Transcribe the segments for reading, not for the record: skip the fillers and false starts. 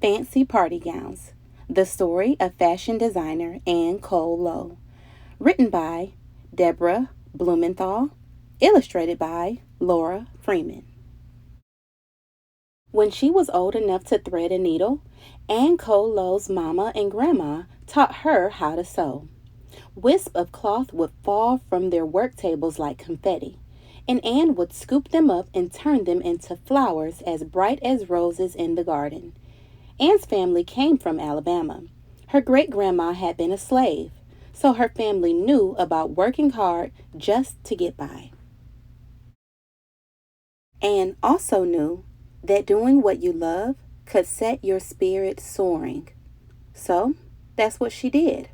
Fancy Party Gowns, the story of fashion designer Cole Lowe. Written by Deborah Blumenthal. Illustrated by Laura Freeman. When she was old enough to thread a needle, Cole Lowe's mama and grandma taught her how to sew. Wisps of cloth would fall from their work tables like confetti, and Anne would scoop them up and turn them into flowers as bright as roses in the garden. Anne's family came from Alabama. Her great-grandma had been a slave, so her family knew about working hard just to get by. Anne also knew that doing what you love could set your spirit soaring. So that's what she did,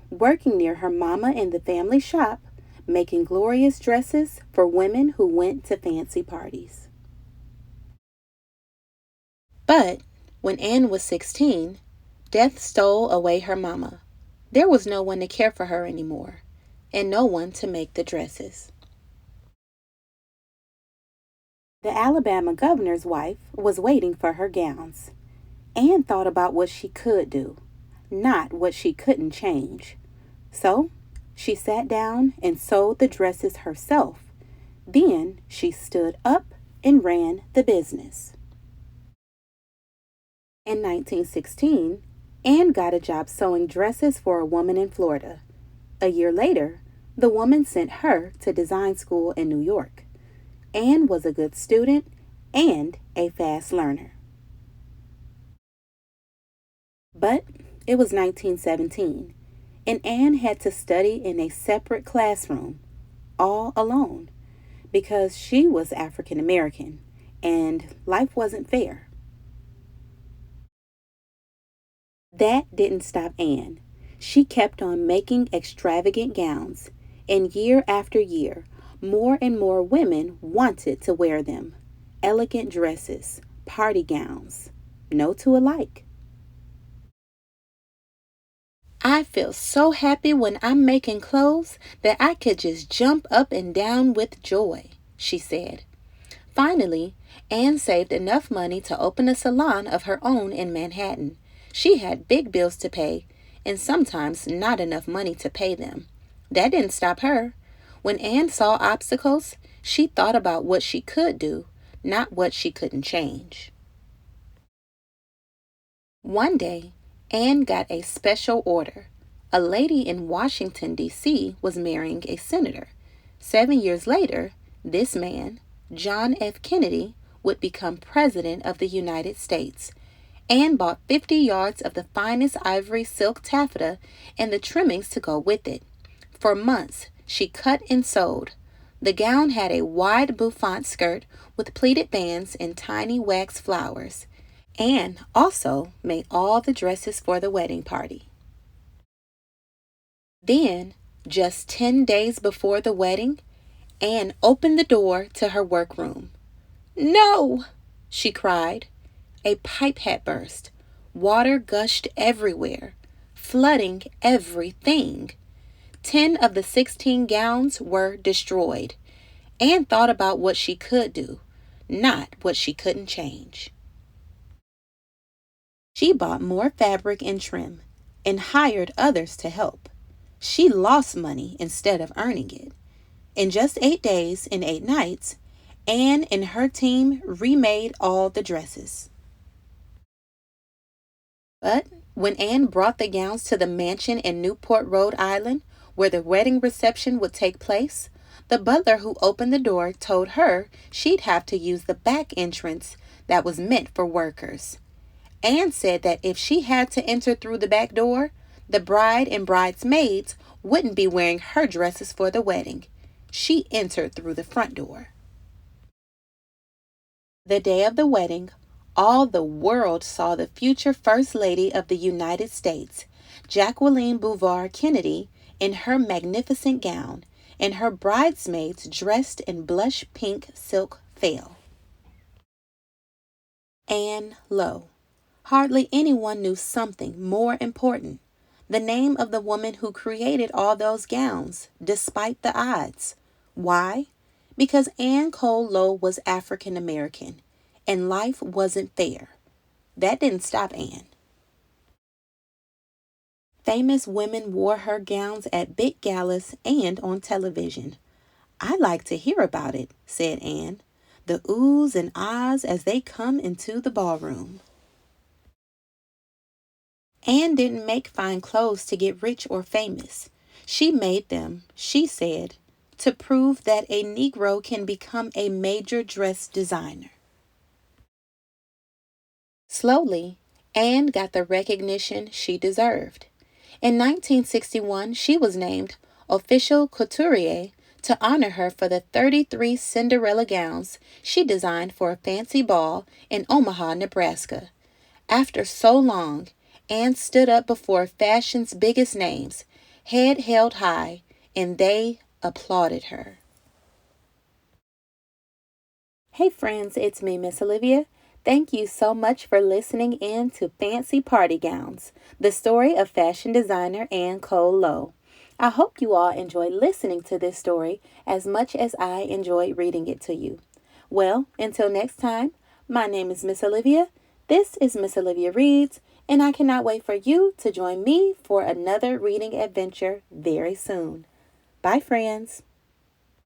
working near her mama in the family shop, making glorious dresses for women who went to fancy parties. But when Anne was 16, death stole away her mama. There was no one to care for her anymore, and no one to make the dresses. The Alabama governor's wife was waiting for her gowns. Anne thought about what she could do, not what she couldn't change. So she sat down and sewed the dresses herself. Then she stood up and ran the business. In 1916, Anne got a job sewing dresses for a woman in Florida. A year later, the woman sent her to design school in New York. Anne was a good student and a fast learner. But it was 1917, and Anne had to study in a separate classroom, all alone, because she was African American, and life wasn't fair. That didn't stop Anne. She kept on making extravagant gowns, and year after year, more and more women wanted to wear them. Elegant dresses, party gowns, no two alike. I feel so happy when I'm making clothes that I could just jump up and down with joy, she said. Finally, Anne saved enough money to open a salon of her own in Manhattan. She had big bills to pay, and sometimes not enough money to pay them. That didn't stop her. When Anne saw obstacles, she thought about what she could do, not what she couldn't change. One day, Anne got a special order. A lady in Washington, D.C. was marrying a senator. 7 years later, this man, John F. Kennedy, would become President of the United States. Anne bought 50 yards of the finest ivory silk taffeta and the trimmings to go with it. For months, she cut and sewed. The gown had a wide bouffant skirt with pleated bands and tiny wax flowers. Anne also made all the dresses for the wedding party. Then, just 10 days before the wedding, Anne opened the door to her workroom. "No!" she cried. A pipe had burst. Water gushed everywhere, flooding everything. 10 of the 16 gowns were destroyed. Anne thought about what she could do, not what she couldn't change. She bought more fabric and trim and hired others to help. She lost money instead of earning it. In just 8 days and 8 nights, Anne and her team remade all the dresses. But when Anne brought the gowns to the mansion in Newport, Rhode Island, where the wedding reception would take place, the butler who opened the door told her she'd have to use the back entrance that was meant for workers. Anne said that if she had to enter through the back door, the bride and bridesmaids wouldn't be wearing her dresses for the wedding. She entered through the front door. The day of the wedding, all the world saw the future First Lady of the United States, Jacqueline Bouvier Kennedy, in her magnificent gown, and her bridesmaids dressed in blush pink silk veil. Anne Lowe. Hardly anyone knew something more important. The name of the woman who created all those gowns, despite the odds. Why? Because Anne Cole Lowe was African American, and life wasn't fair. That didn't stop Anne. Famous women wore her gowns at big galas and on television. "I like to hear about it," said Anne. "The oohs and ahs as they come into the ballroom." Anne didn't make fine clothes to get rich or famous. She made them, she said, to prove that a Negro can become a major dress designer. Slowly, Anne got the recognition she deserved. In 1961, she was named official couturier to honor her for the 33 Cinderella gowns she designed for a fancy ball in Omaha, Nebraska. After so long, Anne stood up before fashion's biggest names, head held high, and they applauded her. Hey friends, it's me, Miss Olivia. Thank you so much for listening in to Fancy Party Gowns, the story of fashion designer Anne Cole Lowe. I hope you all enjoyed listening to this story as much as I enjoyed reading it to you. Well, until next time, my name is Miss Olivia. This is Miss Olivia Reads, and I cannot wait for you to join me for another reading adventure very soon. Bye, friends.